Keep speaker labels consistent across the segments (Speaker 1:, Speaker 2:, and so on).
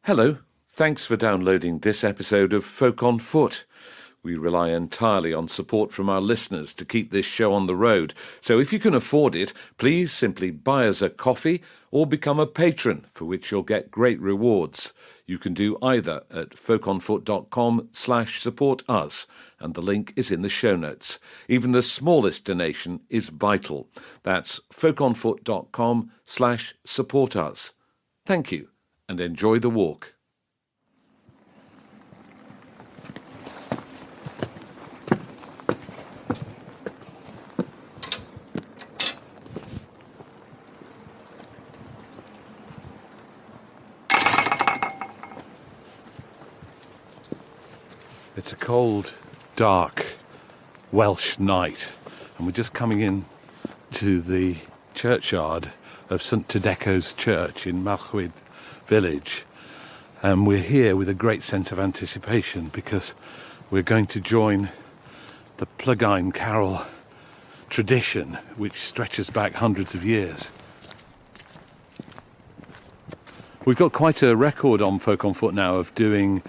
Speaker 1: Hello, thanks for downloading this episode of Folk on Foot. We rely entirely on support from our listeners to keep this show on the road, so if you can afford it, please simply buy us a coffee or become a patron, for which you'll get great rewards. You can do either at folkonfoot.com/support us, and the link is in the show notes. Even the smallest donation is vital. That's folkonfoot.com/support us. Thank you, and enjoy the walk. It's a cold, dark Welsh night, and we're just coming in to the churchyard of St Tydecho's church in Mallwyd village, and we're here with a great sense of anticipation because we're going to join the Plygain carol tradition, which stretches back hundreds of years. We've got quite a record on Folk on Foot now of doing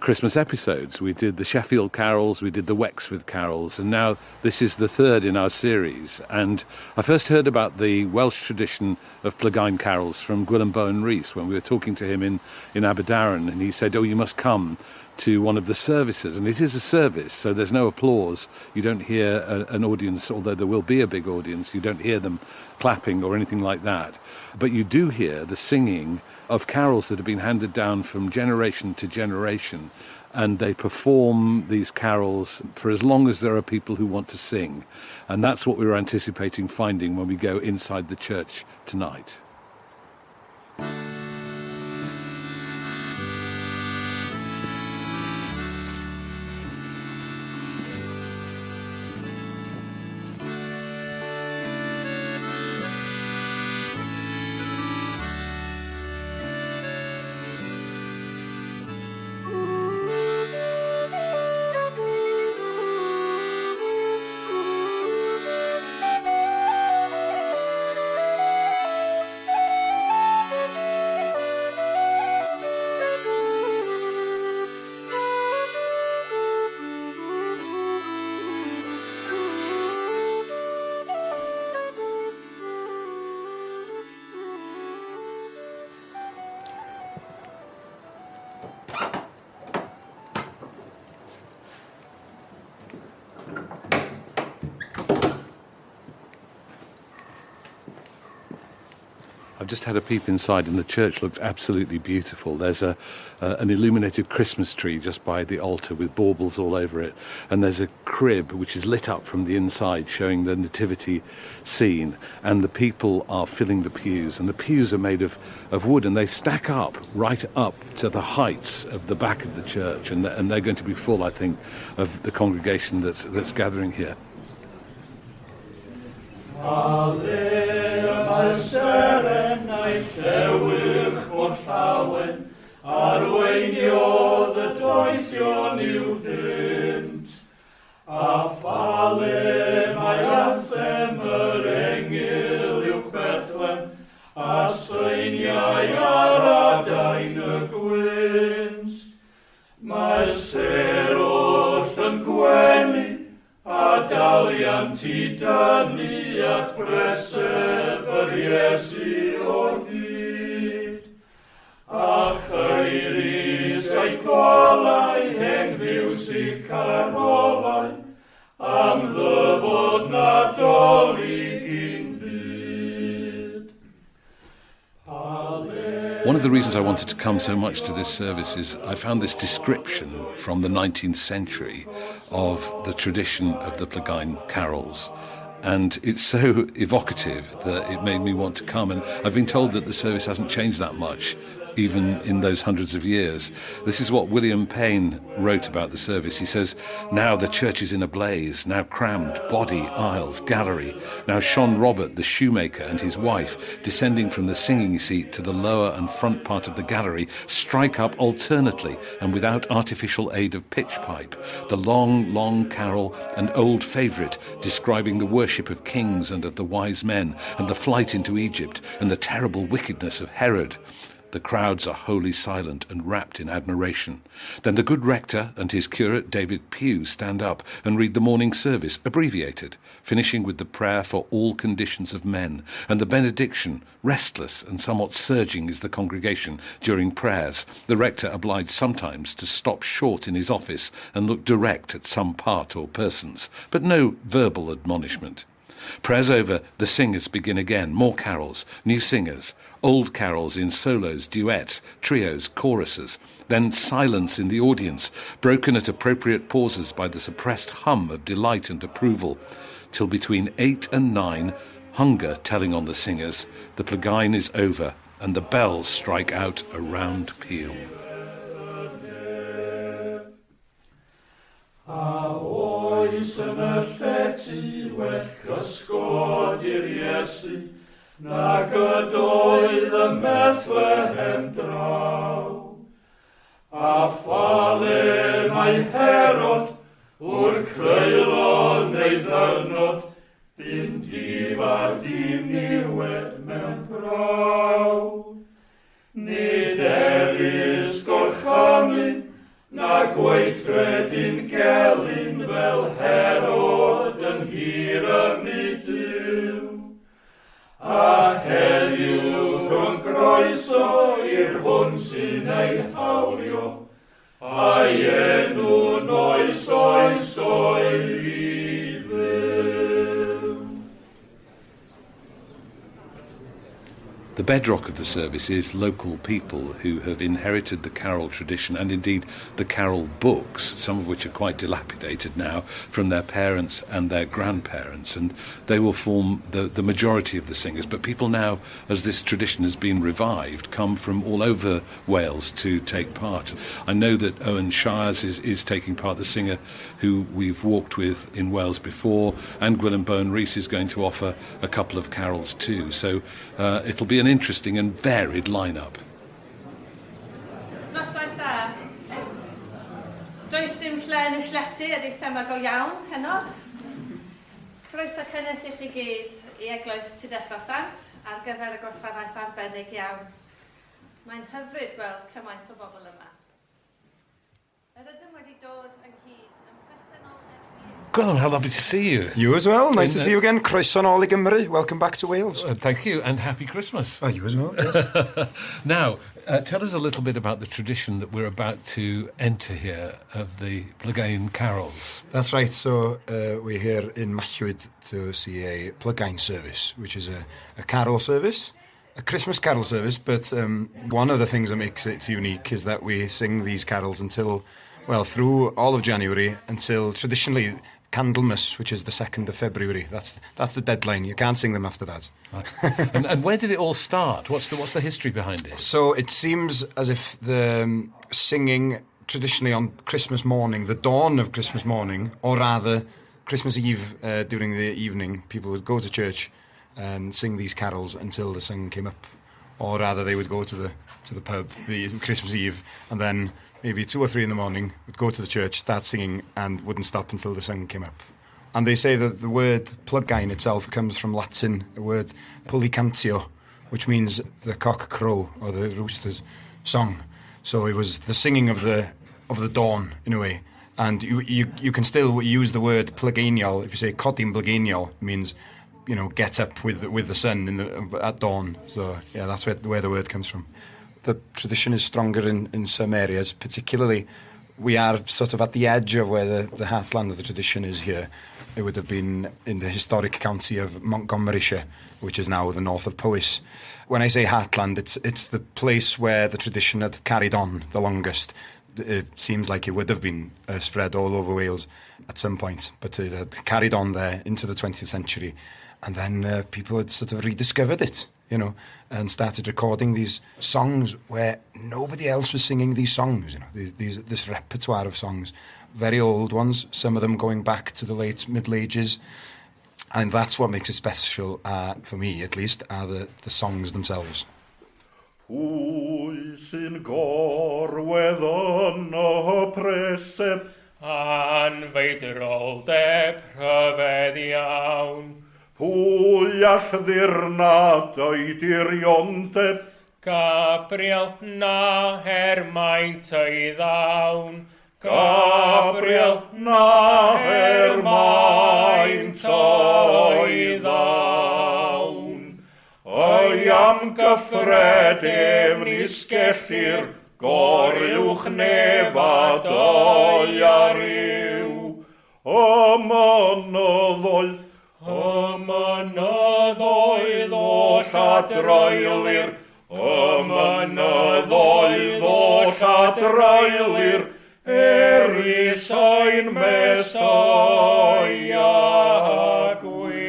Speaker 1: Christmas episodes. We did the Sheffield carols, we did the Wexford carols, and now this is the third in our series. And I first heard about the Welsh tradition of Plygain carols from Gwilym Bowen Rhys when we were talking to him in Aberdaron, and he said, "Oh, you must come to one of the services." And it is a service, so there's no applause. You don't hear an audience, although there will be a big audience. You don't hear them clapping or anything like that. But you do hear the singing of carols that have been handed down from generation to generation, and they perform these carols for as long as there are people who want to sing. And that's what we were anticipating finding when we go inside the church tonight. I've just had a peep inside, and the church looks absolutely beautiful. There's an illuminated Christmas tree just by the altar with baubles all over it, and there's a crib which is lit up from the inside showing the nativity scene, and the people are filling the pews, and the pews are made of wood, and they stack up right up to the heights of the back of the church, and they're going to be full, I think, of the congregation that's gathering here.
Speaker 2: Mae'r serenau llewych o'r llawen, arweiniodd y doethion i'w hynt. A ffale mae anthem yr engil i'w Bethlehem, a streiniau ar adain y gwynt. Mae'r serwll yn gwenu, a daliant i dynnu at breseb yr Iesu o hyd. A cheiris ei golau henghyws i carolau, am ddyfod nadolig i'n byd.
Speaker 1: One of the reasons I wanted to come so much to this service is I found this description from the 19th century of the tradition of the Plygain carols. And it's so evocative that it made me want to come. And I've been told that the service hasn't changed that much, even in those hundreds of years. This is what William Payne wrote about the service. He says, "Now the church is in a blaze, now crammed, body, aisles, gallery. Now Sean Robert, the shoemaker, and his wife, descending from the singing seat to the lower and front part of the gallery, strike up alternately and without artificial aid of pitch pipe, the long, long carol, an old favourite, describing the worship of kings and of the wise men, and the flight into Egypt, and the terrible wickedness of Herod. The crowds are wholly silent and wrapped in admiration. Then the good rector and his curate, David Pugh, stand up and read the morning service, abbreviated, finishing with the prayer for all conditions of men, and the benediction. Restless and somewhat surging is the congregation during prayers, the rector obliged sometimes to stop short in his office and look direct at some part or persons, but no verbal admonishment. Prayers over, the singers begin again, more carols, new singers, old carols in solos, duets, trios, choruses, then silence in the audience, broken at appropriate pauses by the suppressed hum of delight and approval, till between 8 and 9, hunger telling on the singers, the Plygain is over, and the bells strike out a round peal.
Speaker 2: A oes yn y llety well cysgod i'r Iesu, nag ydoedd y Bethlehem draw. A ffale mae Herod o'r creulon neu ddyrnod, bu'n difar diniwed mewn braw. Nid eris gorchamu, na gweithredyn gelyn fel Herod yn hir ymyd Duw. A heddiw rhwng groeso i'r hwn sy'n ei hawlio, a'i enw'n oes oes o'i
Speaker 1: The bedrock of the service is local people who have inherited the carol tradition and indeed the carol books, some of which are quite dilapidated now, from their parents and their grandparents, and they will form the majority of the singers. But people now, as this tradition has been revived, come from all over Wales to take part. I know that Owen Shiers is taking part, the singer who we've walked with in Wales before, and Gwilym Bowen Rhys is going to offer a couple of carols too. So it'll be an interesting and varied line-up.
Speaker 3: Noswaith dda. Does dim lle yn y llety, ydy thema go iawn heno. Croeso cynnes i chi gyd i eglwys Tydecho Sant ar gyfer y gwasanaeth arbennig iawn. Mae'n hyfryd gweld cymaint o bobl yma. Yr ydym wedi dod ynghyd yn personol.
Speaker 1: Gwilym, how lovely to see you.
Speaker 4: You as well. Nice to see you again. Croeso nôl I Gymru. Welcome back to Wales.
Speaker 1: Thank you, and happy Christmas.
Speaker 4: Oh, you as well, yes.
Speaker 1: Now, tell us a little bit about the tradition that we're about to enter here of the Plygain carols.
Speaker 4: That's right. So we're here in Mallwyd to see a Plygain service, which is a carol service, a Christmas carol service. But one of the things that makes it unique is that we sing these carols until, well, through all of January until traditionally Candlemas, which is the 2nd of February. That's the deadline. You can't sing them after that.
Speaker 1: Right. and where did it all start? What's the history behind it?
Speaker 4: So it seems as if the singing traditionally on Christmas morning, the dawn of Christmas morning, or rather Christmas Eve during the evening, people would go to church and sing these carols until the sun came up. Or rather, they would go to the pub the Christmas Eve, and then maybe 2 or 3 in the morning would go to the church, start singing, and wouldn't stop until the sun came up. And they say that the word Plygain itself comes from Latin, the word pulicantio, which means the cock crow or the rooster's song. So it was the singing of the dawn in a way. And you can still use the word Plygainiol. If you say codim Plygainiol, means, you know, get up with the sun at dawn. So yeah, that's where the word comes from. The tradition is stronger in some areas, particularly we are sort of at the edge of where the heartland of the tradition is here. It would have been in the historic county of Montgomeryshire, which is now the north of Powys. When I say heartland, it's the place where the tradition had carried on the longest. It seems like it would have been spread all over Wales at some point, but it had carried on there into the 20th century. And then people had sort of rediscovered it, you know, and started recording these songs where nobody else was singing these songs, you know, this repertoire of songs. Very old ones, some of them going back to the late Middle Ages. And that's what makes it special, for me at least, are the songs themselves.
Speaker 2: Pwy sy'n gorwedd yno preseb,
Speaker 5: anfeidroldeb rhyfedd iawn.
Speaker 2: Pwy all ddirnad o'i dirioneb,
Speaker 5: Gabriel na maint ei ddawn.
Speaker 2: Gabriel na maint ei ddawn. Oi am gyffredin isgellir, goriwch nefad oi ar yw. O mynyddoedd o lladroelir, o mynyddoedd o lladroelir, Eris o'n mesoia gwyw.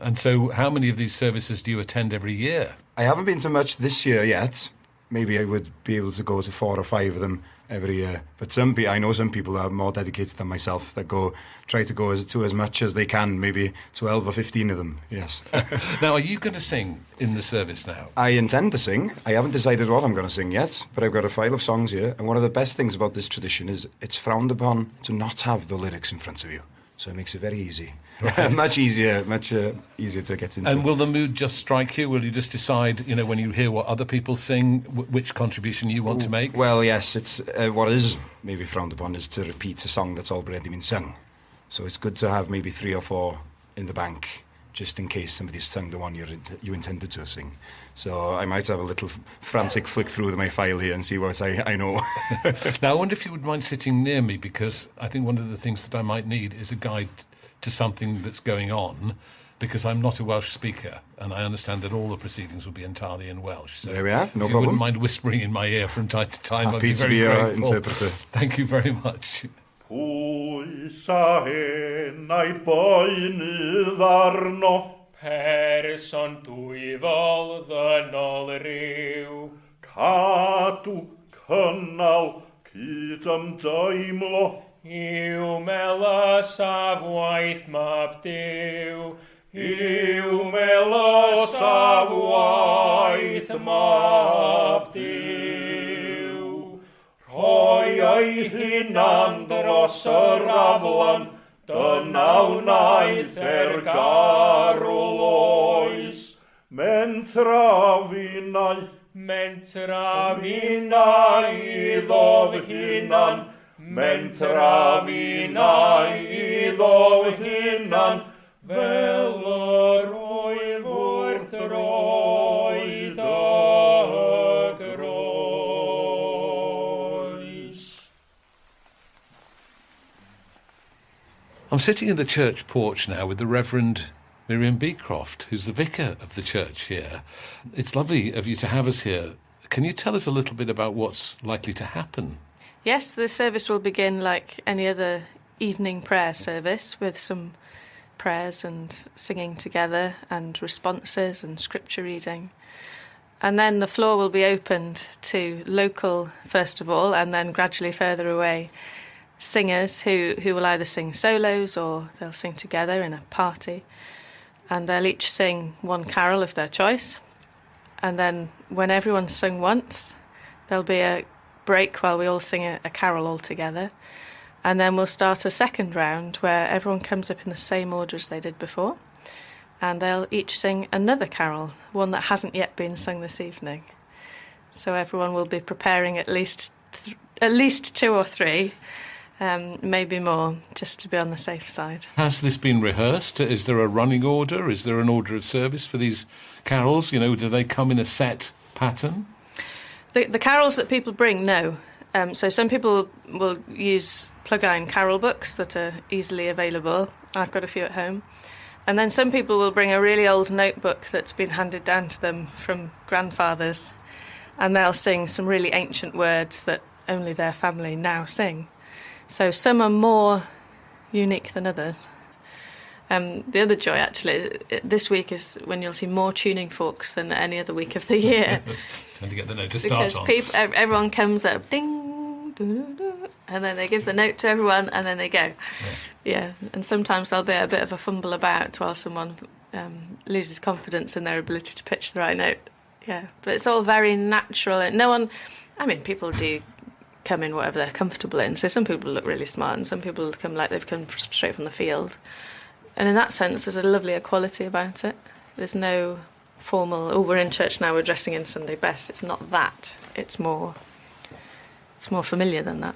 Speaker 1: And so how many of these services do you attend every year?
Speaker 4: I haven't been to much this year yet. Maybe I would be able to go to 4 or 5 of them every year. But I know some people are more dedicated than myself that try to go to as much as they can, maybe 12 or 15 of them, yes.
Speaker 1: Now, are you going to sing in the service now?
Speaker 4: I intend to sing. I haven't decided what I'm going to sing yet, but I've got a file of songs here. And one of the best things about this tradition is it's frowned upon to not have the lyrics in front of you. So it makes it very easy. Right. much easier to get into.
Speaker 1: And will the mood just strike you? Will you just decide, when you hear what other people sing, which contribution you want to make?
Speaker 4: Well, yes, it's what is maybe frowned upon is to repeat a song that's already been sung. So it's good to have maybe 3 or 4 in the bank, just in case somebody's sung the one you intended to sing. So I might have a little frantic flick through my file here and see what I know.
Speaker 1: Now, I wonder if you would mind sitting near me, because I think one of the things that I might need is a guide to something that's going on, because I'm not a Welsh speaker, and I understand that all the proceedings will be entirely in Welsh. So
Speaker 4: there we are, no
Speaker 1: if you
Speaker 4: problem.
Speaker 1: wouldn't mind whispering in my ear from time to time,
Speaker 4: Happy
Speaker 1: I'd be
Speaker 4: to
Speaker 1: very
Speaker 4: be your
Speaker 1: grateful.
Speaker 4: interpreter.
Speaker 1: Thank you very much.
Speaker 2: Pwy sa hen a'i boenydd arno,
Speaker 5: Person dwyfol ddynol ryw.
Speaker 2: cadw cynnal cyd ymdeimlo,
Speaker 5: Yw mela safwaith mab Dyw.
Speaker 2: Yw melo safwaith mab Dyw. Rhoi ei hunan dros yr aflan, dyna wnaeth garwl oes. Mentra finna iddof hunan, mentra finna iddof hunan, fel yr wyf wrth roed y groes.
Speaker 1: I'm sitting in the church porch now with the Reverend Miriam Beecroft, who's the vicar of the church here. It's lovely of you to have us here. Can you tell us a little bit about what's likely to happen?
Speaker 3: Yes, the service will begin like any other evening prayer service, with some prayers and singing together and responses and scripture reading. And then the floor will be opened to local, first of all, and then gradually further away, singers who will either sing solos or they'll sing together in a party. And they'll each sing one carol of their choice. And then when everyone's sung once, there'll be a break while we all sing a carol all together. And then we'll start a second round where everyone comes up in the same order as they did before. And they'll each sing another carol, one that hasn't yet been sung this evening. So everyone will be preparing at least 2 or 3, maybe more, just to be on the safe side.
Speaker 1: Has this been rehearsed? Is there a running order? Is there an order of service for these carols? Do they come in a set pattern?
Speaker 3: The carols that people bring, no. So some people will use Plygain carol books that are easily available. I've got a few at home. And then some people will bring a really old notebook that's been handed down to them from grandfathers, and they'll sing some really ancient words that only their family now sing. So some are more unique than others. The other joy, actually, this week is when you'll see more tuning forks than any other week of the year.
Speaker 1: And to get the note to start on.
Speaker 3: Because everyone comes up, ding, doo, doo, and then they give the note to everyone, and then they go. Yeah, and sometimes there'll be a bit of a fumble about while someone loses confidence in their ability to pitch the right note. Yeah, but it's all very natural. And people do come in whatever they're comfortable in. So some people look really smart, and some people come like they've come straight from the field. And in that sense, there's a lovely equality about it. There's no
Speaker 6: formal, oh, we're in church now, we're dressing in Sunday best. It's not that. It's more familiar than that.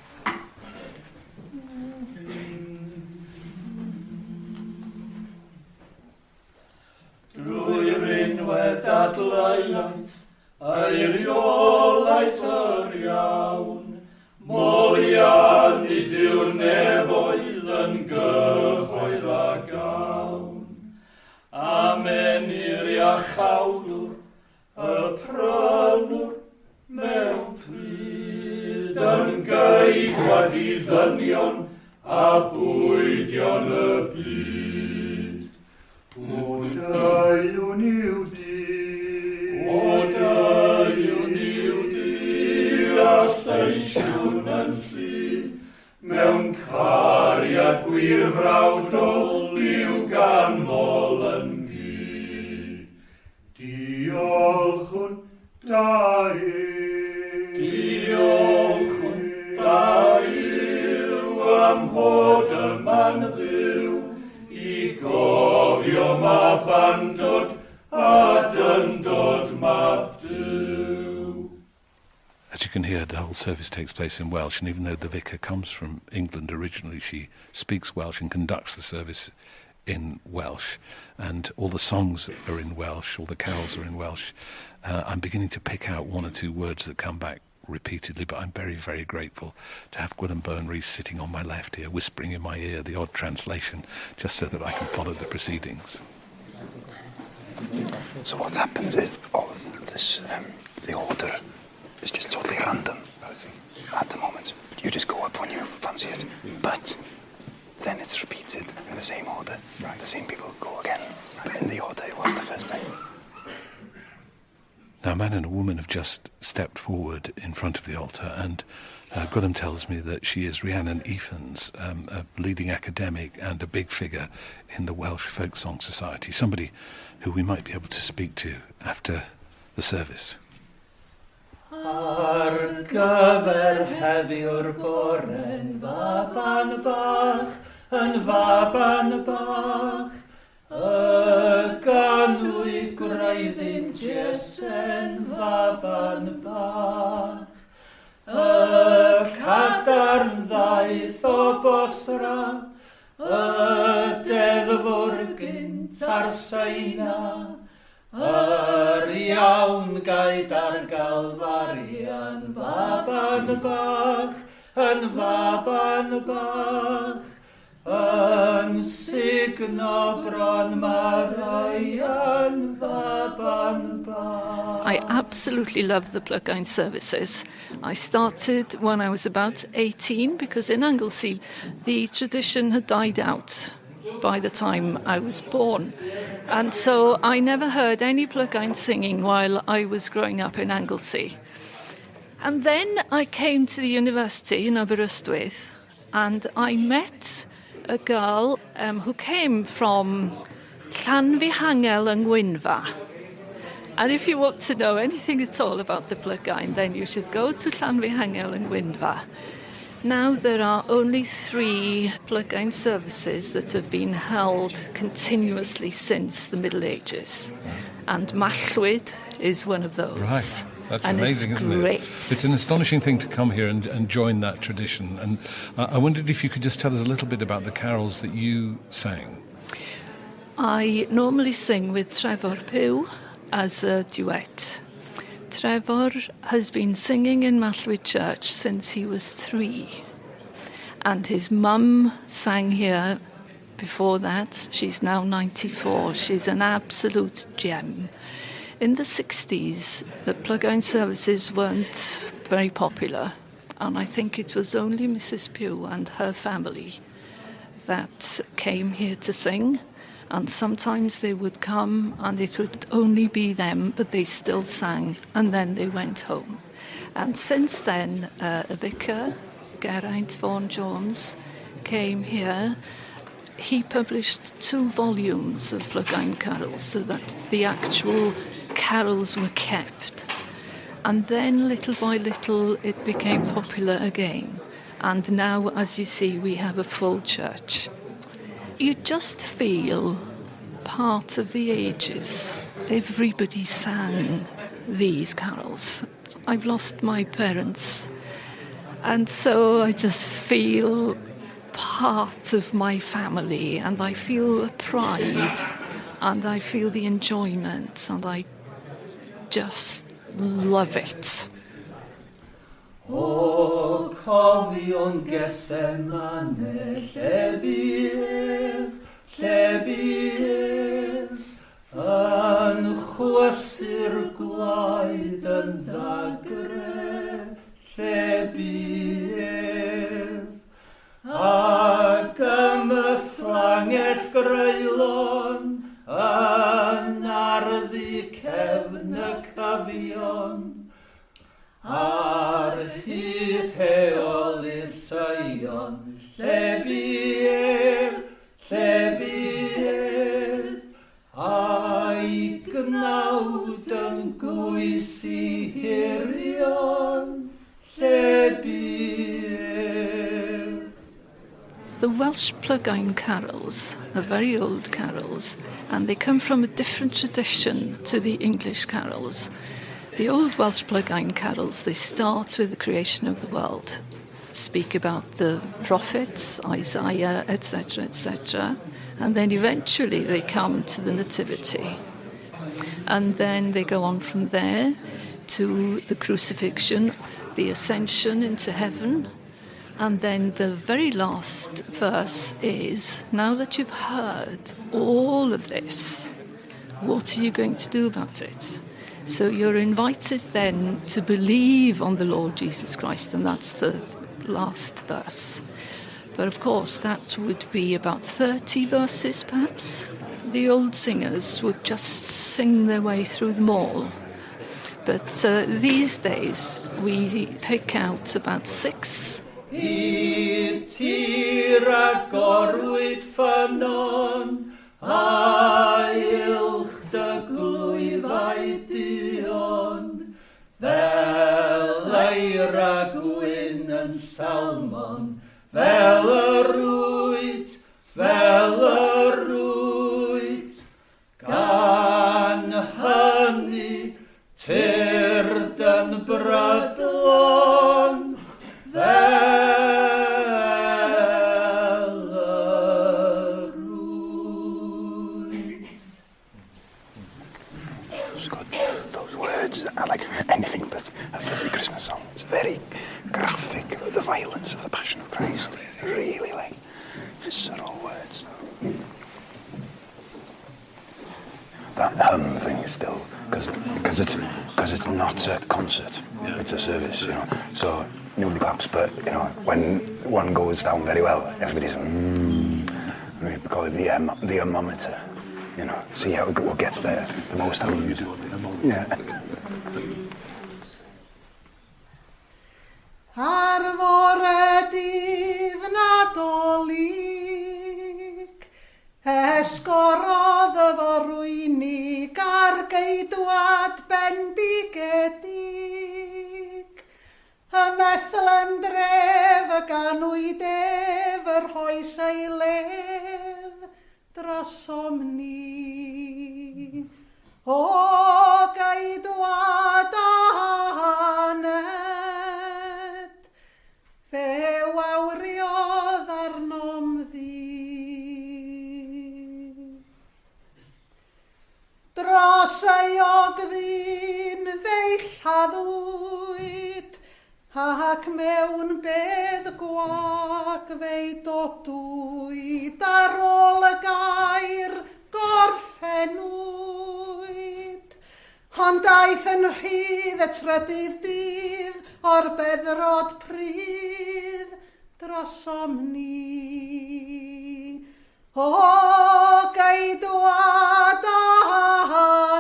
Speaker 2: Drwy'r unwed adleuaeth, eiriolaeth yr iawn, molian I diw'r nefoedd yn gyhoedd a gawn. Amen i'r iachawlwr, y prynwr, mewn pryd yn geidwad I ddynion a bwydion y byd. O daiwn i'w di, a lleisiwn yn llu, mewn cariad gwir frawdol i'w ganmol yn gy. Diolchwn da yw am fod yma'n ddiw, I gofio ma bandod a dyndod mab Duw.
Speaker 1: As you can hear, the whole service takes place in Welsh, and even though the vicar comes from England originally, she speaks Welsh and conducts the service in Welsh, and all the songs are in Welsh, all the carols are in Welsh. I'm beginning to pick out one or two words that come back repeatedly, but I'm very, very grateful to have Gwilym Bowen Rhys sitting on my left here, whispering in my ear the odd translation, just so that I can follow the proceedings.
Speaker 7: So what happens is all of this, the order is just totally random at the moment. You just go up when you fancy it, but then it's repeated in the same order. Right. The same people go again, but in the order it was the first time.
Speaker 1: Now, a man and a woman have just stepped forward in front of the altar, and Gwilym tells me that she is Rhiannon Evans, a leading academic and a big figure in the Welsh Folk Song Society, somebody who we might be able to speak to after the service.
Speaker 2: Ar gyfer heddiw'r bore'n faban bach, yn faban bach, y ganwyd gwraiddyn Jesen faban bach, y cadarn ddaeth o Bosra, y deddfwr gynt ar Seina, yr iawn gaid ar galfarian faban bach, yn faban bach, yn signo bron Marian faban bach.
Speaker 8: I absolutely love the Plygain services. I started when I was about 18 because in Anglesey the tradition had died out by the time I was born. And so I never heard any Plygain singing while I was growing up in Anglesey. And then I came to the university in Aberystwyth and I met a girl who came from Llanfihangel and Gwynfa. And if you want to know anything at all about the Plygain, then you should go to Llanfihangel and Gwynfa. Now there are only 3 Plygain services that have been held continuously since the Middle Ages. And Mallwyd is one of those.
Speaker 1: Right. That's
Speaker 8: and
Speaker 1: amazing,
Speaker 8: it's
Speaker 1: isn't
Speaker 8: great.
Speaker 1: it? It's an astonishing thing to come here and join that tradition. And I wondered if you could just tell us a little bit about the carols that you sang.
Speaker 8: I normally sing with Trevor Pugh as a duet. Trevor has been singing in Mallwyd Church since he was 3. And his mum sang here before that. She's now 94. She's an absolute gem. In the 60s, the Plygain services weren't very popular, and I think it was only Mrs. Pugh and her family that came here to sing, and sometimes they would come and it would only be them, but they still sang, and then they went home. And since then, a vicar, Geraint Vaughan Jones, came here. He published 2 volumes of Plygain carols so that the actual carols were kept. And then, little by little, it became popular again. And now, as you see, we have a full church. You just feel part of the ages. Everybody sang these carols. I've lost my parents, and so I just feel part of my family, and I feel pride, and I feel the enjoyment, and I just love it.
Speaker 2: O cofion Getsemane, lle bydd, yn chwysu'r gwaed yn ddagre, lle bydd, ac am y fflangell greulon, yn arddu cefn y cafion, ar hyd heoli Sion, lle bydd, a'i gnawd yn gwysi hirion, lle bydd.
Speaker 8: The Welsh Plygain carols are very old carols, and they come from a different tradition to the English carols. The old Welsh Plygain carols, they start with the creation of the world, speak about the prophets, Isaiah, etc., etc., and then eventually they come to the Nativity. And then they go on from there to the crucifixion, the ascension into heaven, and then the very last verse is, now that you've heard all of this, what are you going to do about it? So you're invited then to believe on the Lord Jesus Christ, and that's the last verse. But of course, that would be about 30 verses, perhaps. The old singers would just sing their way through them all. But these days, we pick out about 6.
Speaker 2: I tir agorwyd ffynon, a ilch dy glwyfau dion, fel eira gwyn yn salmon, fel y rwyd, gan hynny tyrd yn brydlon,
Speaker 7: Those words are like anything but a fuzzy Christmas song. It's very graphic, the violence of the Passion of Christ. Really like visceral words. That thing is still because it's not a concert. Yeah. It's a service, you know. So nobody claps, but you know when one goes down very well, everybody's we call it the thermometer. You know, see how what gets there the most hummed. Yeah.
Speaker 9: Ar fore dydd Nadolig, esgorodd y forwynig ar geidwad bendigedig. Y methlem dref y ganwyd ef yr hoes ei lef drosom ni. O geidwad anet, fe wawriodd arnom ddi. Dros ei ogddyn feill haddwyd, ac mewn bedd gwag fei dodwyd, ar ôl y gair gorffenwyd. Ond daeth yn rhydd y trydydd dydd o'r beddrod prydd drosom ni. O geidwad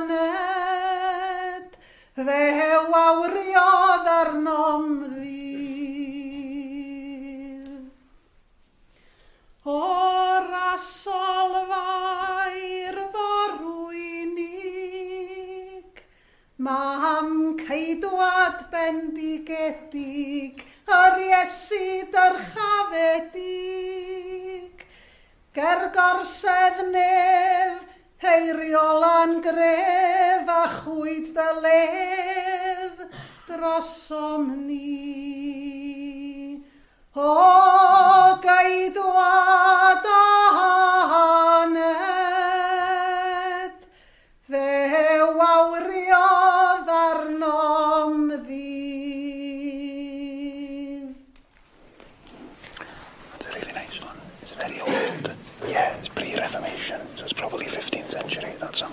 Speaker 9: anet, fe wawriodd arnom ddydd. O'r asolfair forwynig, mam ceidwad bendigedig, yr Iesu dyrchafedig, ger gorsedd nef heiriolan gref a chwyd dy lef drosom ni. O gaedwad aned, fe wawriodd arnom ddydd.
Speaker 7: That's a really nice one. It's very old. Yeah, it's pre-Reformation, so it's probably 15th century, that song.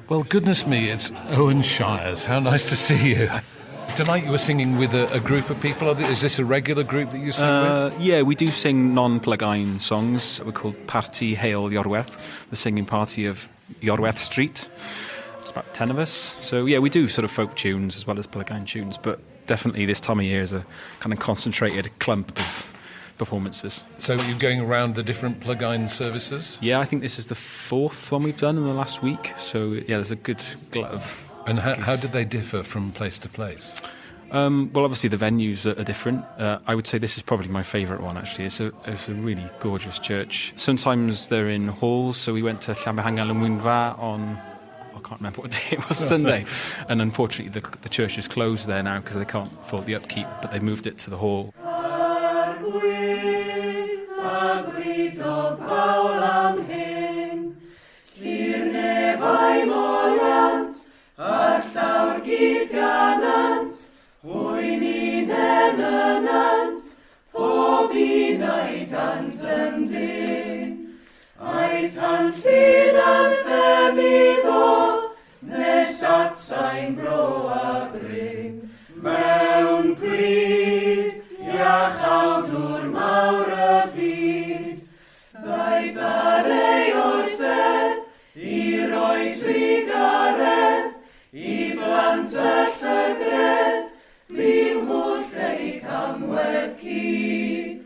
Speaker 1: Well, goodness me, it's Owen Shiers. How nice to see you. Tonight you were singing with a group of people. Is this a regular group that you sing with?
Speaker 10: Yeah, we do sing non-Plygain songs. We're called Parti Hail Iorwerth, the singing party of Iorwerth Street. It's about 10 of us. So, yeah, we do sort of folk tunes as well as Plygain tunes, but definitely this time of year is a kind of concentrated clump of performances.
Speaker 1: So you're going around the different Plygain services?
Speaker 10: Yeah, I think this is the 4th one we've done in the last week. So, yeah, there's a good glut of...
Speaker 1: And how did they differ from place to place?
Speaker 10: Well, obviously the venues are different. I would say this is probably my favourite one, actually. It's a really gorgeous church. Sometimes they're in halls, so we went to Llanfihangel and Wynfa on... I can't remember what day it was, Sunday. And unfortunately the church is closed there now because they can't afford the upkeep, but they moved it to the hall.
Speaker 2: Ar llawr gyd ganant, hwy'n un enynant, pob un a'i dant yn dyn. A'i tan llyd an ddemiddo, nes at sain bro a bryn. Mewn pryd, iach awdwr mawr y byd, ddaeth ar ei orsedd, i roi trigaredd, I blant y llygredd, mi'n hwll ei camwedd cyd.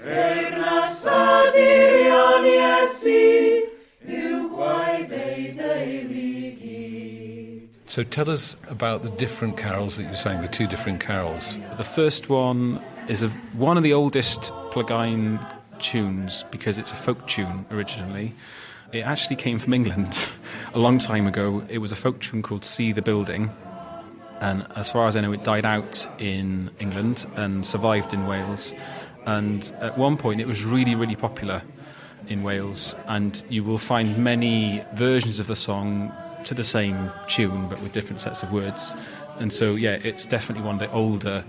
Speaker 2: Teyrnas a dirion Iesu, yw gwaith ei deulu gyd.
Speaker 1: So tell us about the different carols that you sang, the 2 different carols.
Speaker 10: The first one is one of the oldest Plygain tunes because it's a folk tune originally. It actually came from England a long time ago. It was a folk tune called See the Building, and as far as I know it died out in England and survived in Wales, and at one point it was really, really popular in Wales, and you will find many versions of the song to the same tune but with different sets of words. And so yeah, it's definitely one of the older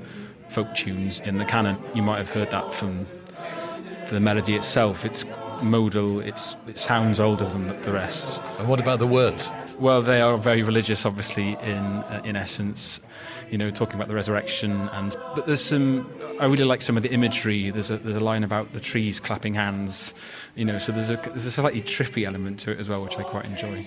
Speaker 10: folk tunes in the canon. You might have heard that from the melody itself. It's modal, it sounds older than the rest.
Speaker 1: And what about the words?
Speaker 10: Well, they are very religious, obviously, in essence, you know, talking about the resurrection. But there's I really like some of the imagery. There's a line about the trees clapping hands, you know, so there's a slightly trippy element to it as well, which I quite enjoy.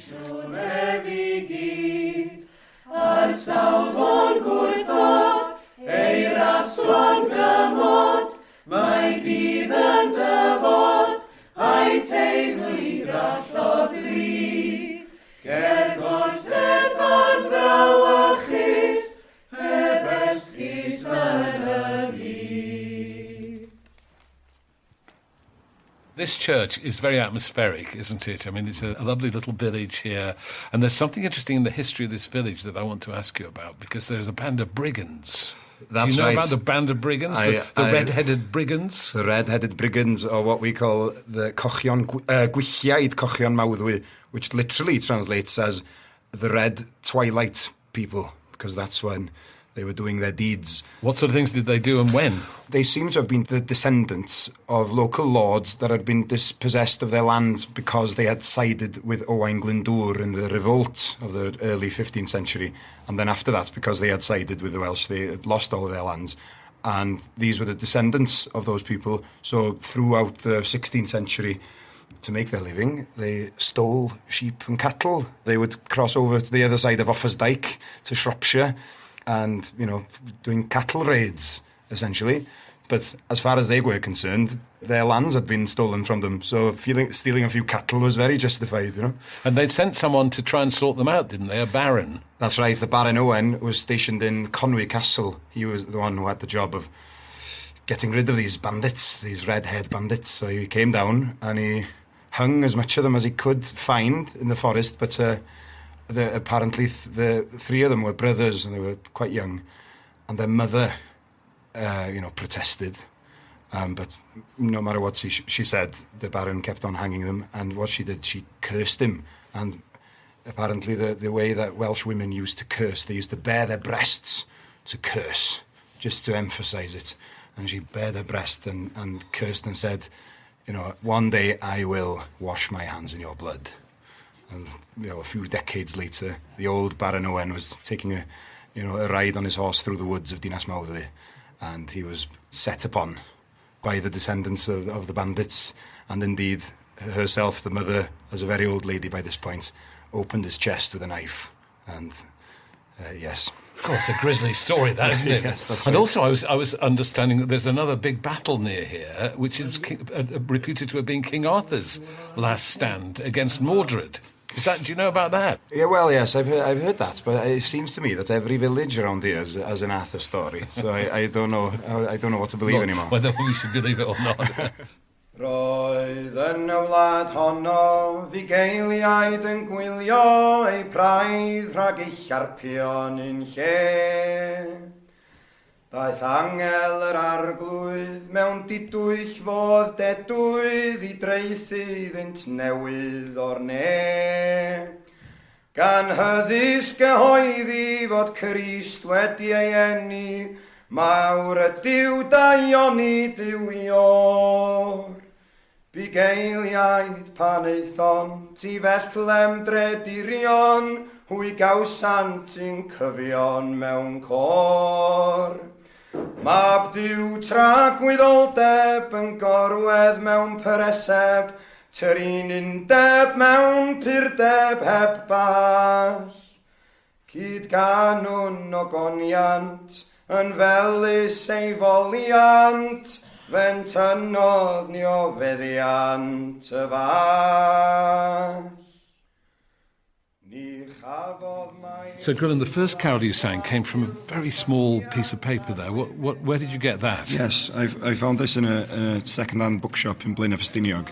Speaker 10: Ai teulu grallod gri, ger gorsedd barn brawachus, heb esgus yn y byd.
Speaker 1: this church is very atmospheric, isn't it? I mean, it's a lovely little village here, and there's something interesting in the history of this village that I want to ask you about, because there's a band of brigands.
Speaker 4: That's
Speaker 1: Do you know
Speaker 4: right.
Speaker 1: about the band of brigands, the red-headed brigands?
Speaker 4: The red-headed brigands, or what we call the Gwylliaid Cochion Mawddwy, which literally translates as the Red Twilight people, because that's when they were doing their deeds.
Speaker 1: What sort of things did they do and when?
Speaker 4: They seem to have been the descendants of local lords that had been dispossessed of their lands because they had sided with Owain Glyndŵr in the revolt of the early 15th century. And then after that, because they had sided with the Welsh, they had lost all of their lands. And these were the descendants of those people. So throughout the 16th century, to make their living, they stole sheep and cattle. They would cross over to the other side of Offa's to Shropshire and, doing cattle raids, essentially. But as far as they were concerned, their lands had been stolen from them. So stealing a few cattle was very justified,
Speaker 1: And they'd sent someone to try and sort them out, didn't they? A baron.
Speaker 4: That's right. The Baron Owen was stationed in Conwy Castle. He was the one who had the job of getting rid of these bandits, these red-haired bandits. So he came down and he hung as much of them as he could find in the forest, but apparently the three of them were brothers and they were quite young, and their mother, protested, but no matter what she said, the Baron kept on hanging them, and what she did, she cursed him, and apparently the way that Welsh women used to curse, they used to bare their breasts to curse, just to emphasise it, and she bared her breast and cursed and said, one day I will wash my hands in your blood. And, a few decades later, the old Baron Owen was taking a ride on his horse through the woods of Dinas Mawddwy, and he was set upon by the descendants of the bandits, and indeed herself, the mother, as a very old lady by this point, opened his chest with a knife, and yes.
Speaker 1: Of course, a grisly story, that, isn't it?
Speaker 4: Yes, that's
Speaker 1: and
Speaker 4: right.
Speaker 1: also, I was understanding that there's another big battle near here, which is reputed to have been King Arthur's last stand against Mordred. Do you know about that?
Speaker 4: Yeah, well, yes, I've heard that, but it seems to me that every village around here has an Arthur story. So I don't know what to believe anymore.
Speaker 1: Whether we should believe it or not.
Speaker 9: Roedd yn y wlad honno, fi geiliaid yn gwylio ei braidd rhag ei charpion yn lle. Daeth angel yr arglwydd mewn didwyll fodd dedwydd I dreithi iddynt newydd o'r ne. Gan hyddys gyhoeddi fod Crist wedi ei eni, mawr y diw daioni diwior. Bugeiliaid pan eithon, ti Bethlem dredirion, hwy gawsant i'n cyfion mewn cor. Mab diw tra gwyddoldeb yn gorwedd mewn pyreseb, tyr un undeb mewn pyrdeb heb ball. Cyd ganwn o goniant, yn felys ei foliant, fe'n tynnodd ni o feddiant y fall.
Speaker 1: So, Gwilym, the first carol you sang came from a very small piece of paper there. Where did you get that?
Speaker 4: Yes, I found this in a second-hand bookshop in Blaenau Ffestiniog,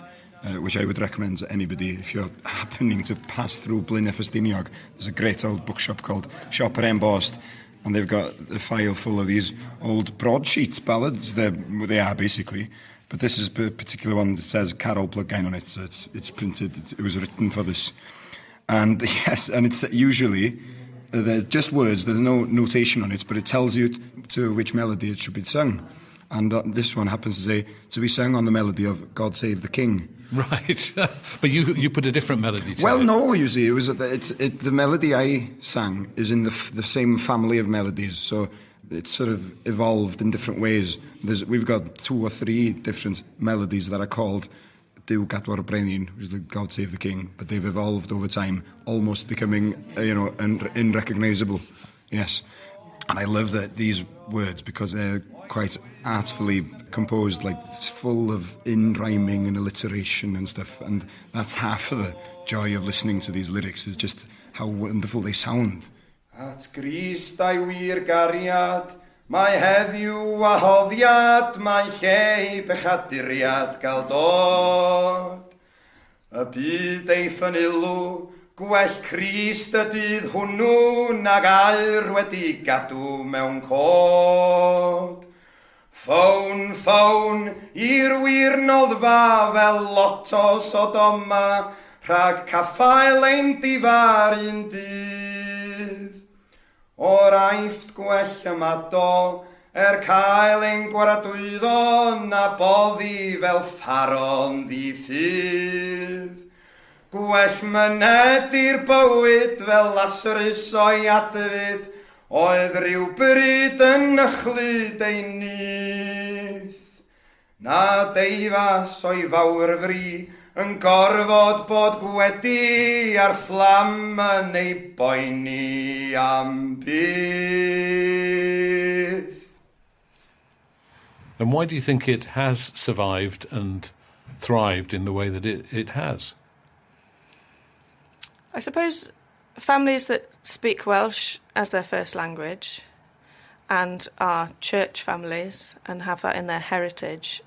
Speaker 4: which I would recommend to anybody if you're happening to pass through Blaenau Ffestiniog. There's a great old bookshop called Siop yr Embost, and they've got a file full of these old broadsheet ballads. They are, basically. But this is a particular one that says Carol Plygain on it, so it's printed. It was written for this. And yes, and it's usually, there's just words, there's no notation on it, but it tells you to which melody it should be sung. And this one happens to say, to be sung on the melody of God Save the King.
Speaker 1: Right, but you put a different melody to it.
Speaker 4: Well, no, you see, the melody I sang is in the same family of melodies, so it's sort of evolved in different ways. We've got 2 or 3 different melodies that are called Dyw Gadwar Brenin, which is the God Save the King, but they've evolved over time, almost becoming, unrecognisable. Yes. And I love these words because they're quite artfully composed, like it's full of in-rhyming and alliteration and stuff, and that's half of the joy of listening to these lyrics, is just how wonderful they sound.
Speaker 9: At Grist ai wir gariad, Mae heddiw a hoddiad, mae lle i bechaduriad gael dod. Y byd ei ffynilw, gwell Crist y dydd hwnnw nag air wedi gadw mewn cod. Ffwn, ffwn, i'r wirnoddfa fel lot o Sodoma, rhag caffael ein difar un dydd. O'r aifft gwell yma do, cael ein gwaradwyddo na boddi fel pharon ddiffydd. Gwell myned i'r bywyd fel Lazarus o'i adfyd, oedd rhyw bryd yn ychlyd ei nyth. Na deifas o'i fawr fri, yn gorfod bod gwedi ar fflam yn ei boeni am byth.
Speaker 1: And why do you think it has survived and thrived in the way that it has?
Speaker 6: I suppose families that speak Welsh as their first language and are church families and have that in their heritage,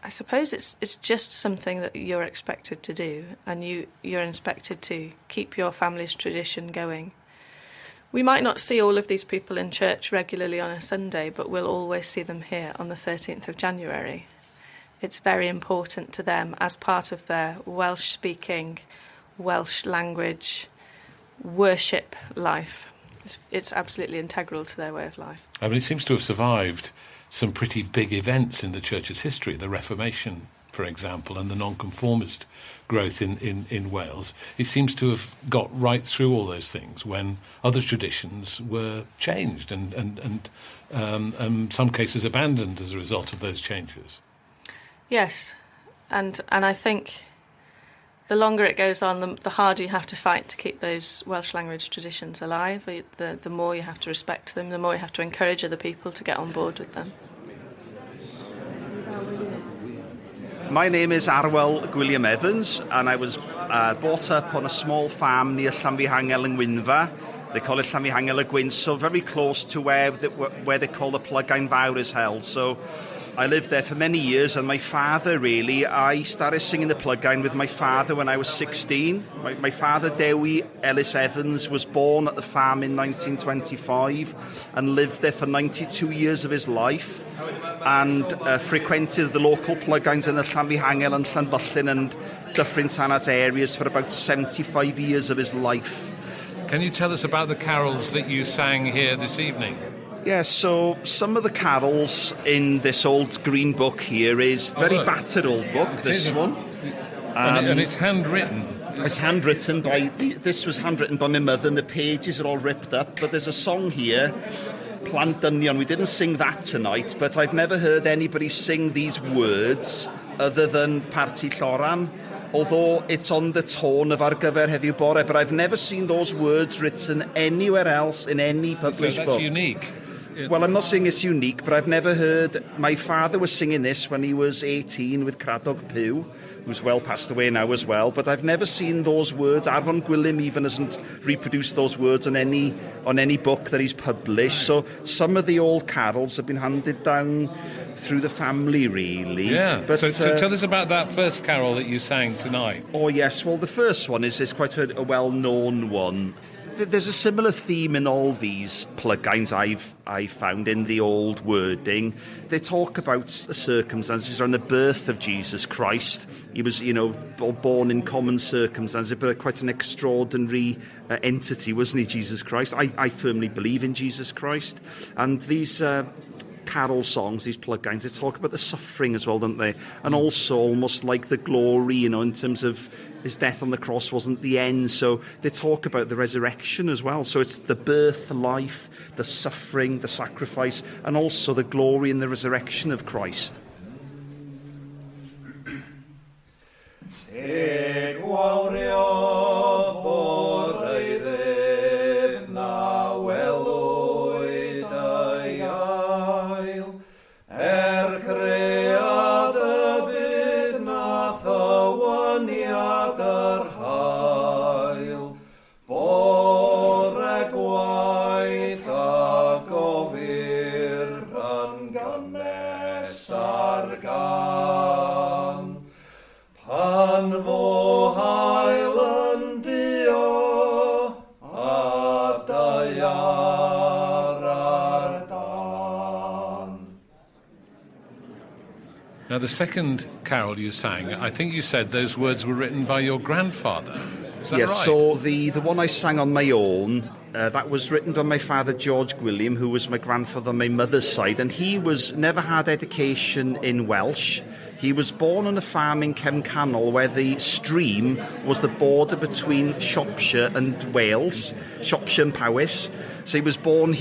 Speaker 6: I suppose it's just something that you're expected to do, and you're expected to keep your family's tradition going. We might not see all of these people in church regularly on a Sunday, but we'll always see them here on the 13th of January. It's very important to them as part of their Welsh-speaking, Welsh language, worship life. It's absolutely integral to their way of life.
Speaker 1: I mean, it seems to have survived some pretty big events in the Church's history, the Reformation, for example, and the nonconformist growth in Wales. It seems to have got right through all those things when other traditions were changed and some cases abandoned as a result of those changes.
Speaker 6: Yes, and I think the longer it goes on, the harder you have to fight to keep those Welsh language traditions alive. The more you have to respect them, the more you have to encourage other people to get on board with them.
Speaker 11: My name is Gwilym Evans, and I was brought up on a small farm near Llanfihangel in Wynfa. They call it Llanfihangel y Gwyn, so very close to where they call the Plygain Fawr is held. So I lived there for many years, and my father, really, I started singing the Plygain with my father when I was 16. My father, Dewi Ellis Evans, was born at the farm in 1925 and lived there for 92 years of his life, and frequented the local Plygains in the Llanfihangel and Llanfyllin and different Anad areas for about 75 years of his life.
Speaker 1: Can you tell us about the carols that you sang here this evening?
Speaker 11: Yes, so some of the carols in this old green book here is very battered old book, this one.
Speaker 1: And it's handwritten.
Speaker 11: It's handwritten this was handwritten by my mother, and the pages are all ripped up, but there's a song here, Plant Dynion. We didn't sing that tonight, but I've never heard anybody sing these words other than Parti Lloran, although it's on the tone of Ar Gyfer Heddiw Bore, but I've never seen those words written anywhere else in any published book.
Speaker 1: So that's unique.
Speaker 11: Well, I'm not saying it's unique, but I've never heard... My father was singing this when he was 18 with Cradog Pugh, who's well passed away now as well, but I've never seen those words. Arfon Gwilym even hasn't reproduced those words on any book that he's published. So some of the old carols have been handed down through the family, really.
Speaker 1: Yeah, but so tell us about that first carol that you sang tonight.
Speaker 11: Oh, yes, well, the first one is quite a well-known one. There's a similar theme in all these Plygains I've found in the old wording. They talk about the circumstances around the birth of Jesus Christ. He was, born in common circumstances, but quite an extraordinary entity, wasn't he, Jesus Christ? I firmly believe in Jesus Christ. And these carol songs, these Plygains, they talk about the suffering as well, don't they? And also almost like the glory, in terms of his death on the cross wasn't the end. So they talk about the resurrection as well. So it's the birth, the life, the suffering, the sacrifice, and also the glory and the resurrection of Christ.
Speaker 1: Now, the second carol you sang, I think you said those words were written by your grandfather. Is that right?
Speaker 11: So the one I sang on my own, that was written by my father, George Gwilym, who was my grandfather on my mother's side, and he never had education in Welsh. He was born on a farm in Cefn Canol where the stream was the border between Shropshire and Wales, Shropshire and Powys. So he's born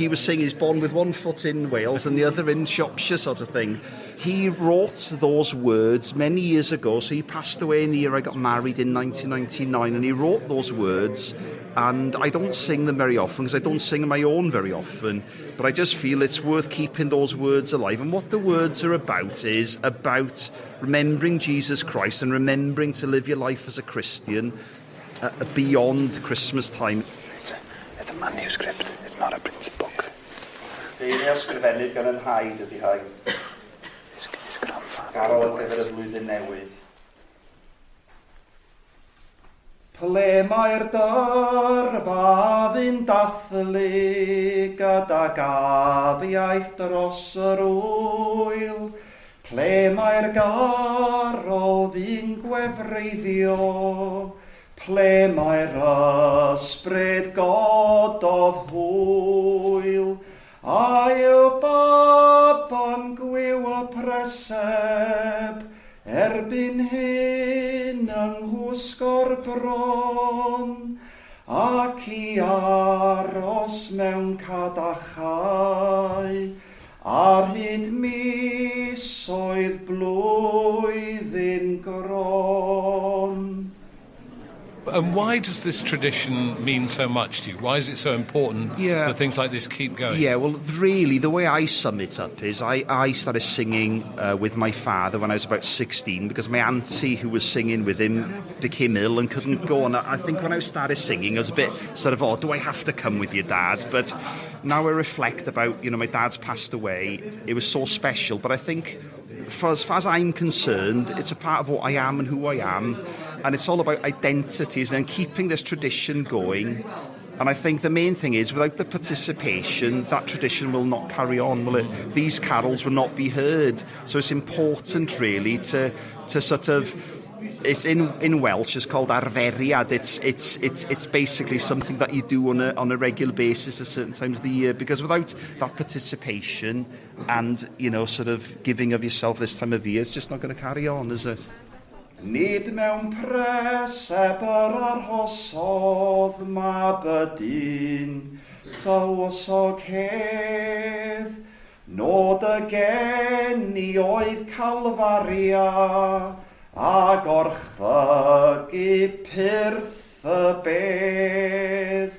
Speaker 11: with one foot in Wales and the other in Shropshire, sort of thing. He wrote those words many years ago, so he passed away in the year I got married in 1999, and he wrote those words, and I don't sing them very often because I don't sing my own very often, but I just feel it's worth keeping those words alive. And what the words are about is about remembering Jesus Christ and remembering to live your life as a Christian beyond Christmas time.
Speaker 7: It's a manuscript, it's not a printed book.
Speaker 11: Beirniau sgrifennydd gan yn haid ydi haid.
Speaker 7: His grandfather.
Speaker 11: Garol ar gyfer y blwyddyn newydd.
Speaker 9: Ple mae'r dyrfa yn dathlu gyda gafiaeth dros yr wyl. Ple mae'r garol fi'n gwefreiddio. Ple mae'r ysbryd gododd hwyl. Ai y baban gwyw y preseb, erbyn hyn yng nghwsgo'r bron, ac i aros mewn cadachau, ar hyd misoedd blwyddyn gron.
Speaker 1: And why does this tradition mean so much to you? Why is it so important that things like this keep going?
Speaker 11: Yeah, well, really, the way I sum it up is I started singing with my father when I was about 16 because my auntie who was singing with him became ill and couldn't go. And I think when I started singing, I was a bit sort of, oh, do I have to come with your dad? But now I reflect about, my dad's passed away. It was so special. But I think as far as I'm concerned, it's a part of what I am and who I am. And it's all about identities and keeping this tradition going. And I think the main thing is, without the participation, that tradition will not carry on, will it? These carols will not be heard. So it's important, really, to sort of... It's in Welsh, it's called arferiad. It's basically something that you do on a regular basis at certain times of the year, because without that participation and, sort of giving of yourself this time of year, it's just not going to carry on, is it?
Speaker 9: Nid mewn preseb yr arhosodd ma bydyn, tywysog hedd, nod y geni oedd Calfaria, ag orchfygu pyrth y bedd.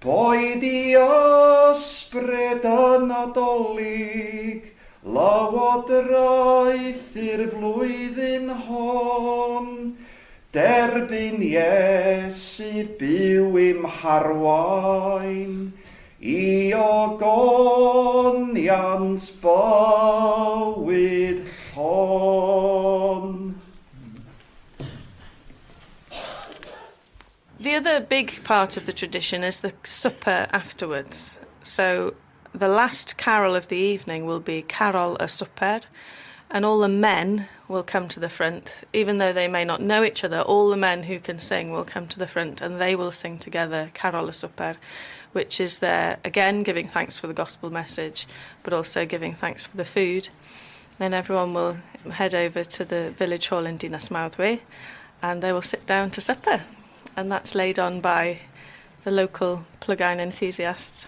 Speaker 9: Boed I ysbryd yn Nadolig, lywodraeth i'r flwyddyn hon, derbyn Iesu byw i'm harwain, I ogoniant bywyd llon.
Speaker 6: The other big part of the tradition is the supper afterwards. So the last carol of the evening will be Carol y Swper, and all the men will come to the front. Even though they may not know each other, all the men who can sing will come to the front and they will sing together Carol y Swper, which is there, again, giving thanks for the gospel message, but also giving thanks for the food. Then everyone will head over to the village hall in Dinas Mawddwy, and they will sit down to supper. And that's laid on by the local Plygain enthusiasts.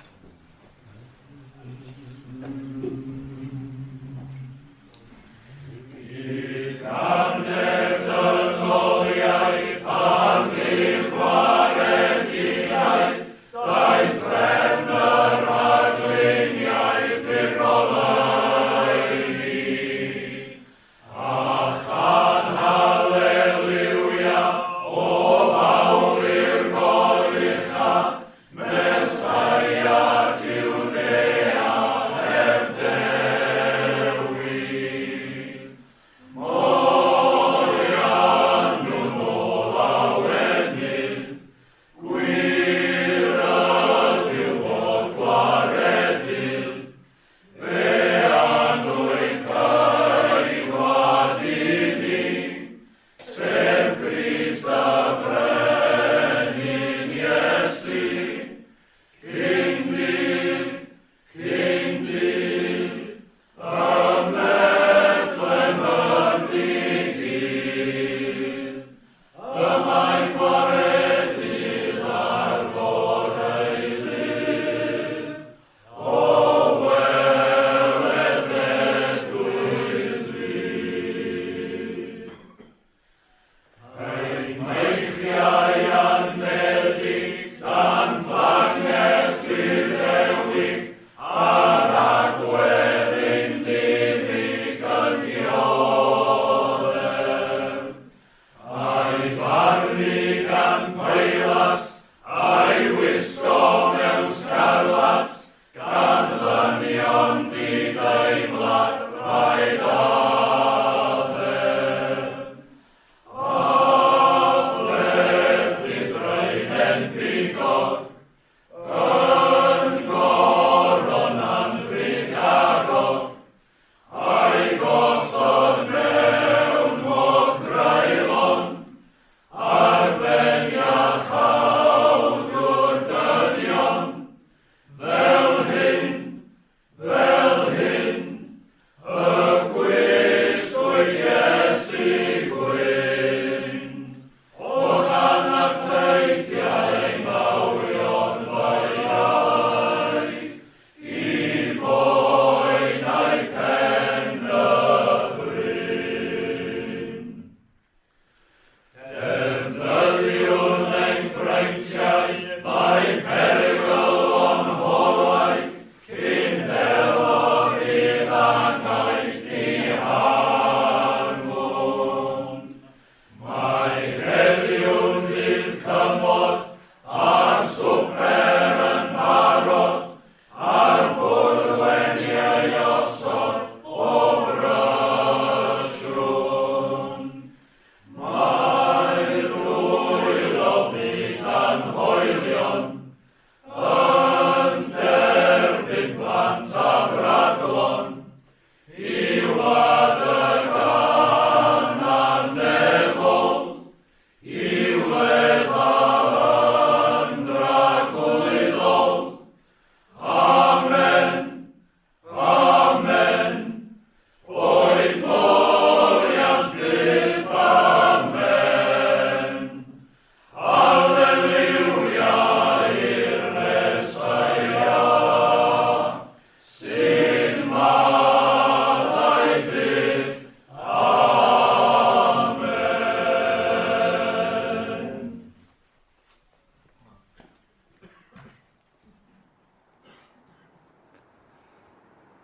Speaker 2: Messiah.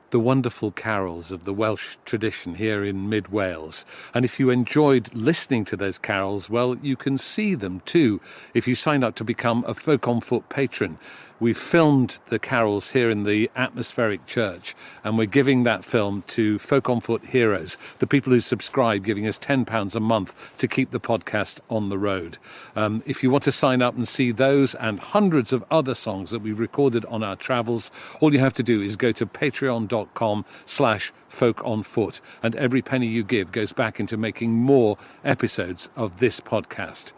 Speaker 1: The wonderful carols of the Welsh tradition here in mid-Wales. And if you enjoyed listening to those carols, well, you can see them too if you sign up to become a Folk on Foot patron. We've filmed the carols here in the atmospheric church, and we're giving that film to Folk on Foot heroes, the people who subscribe, giving us £10 a month to keep the podcast on the road. If you want to sign up and see those and hundreds of other songs that we've recorded on our travels, all you have to do is go to patreon.com/folkonfoot, and every penny you give goes back into making more episodes of this podcast.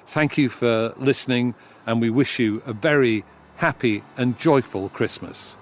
Speaker 1: Thank you for listening, and we wish you a very happy and joyful Christmas.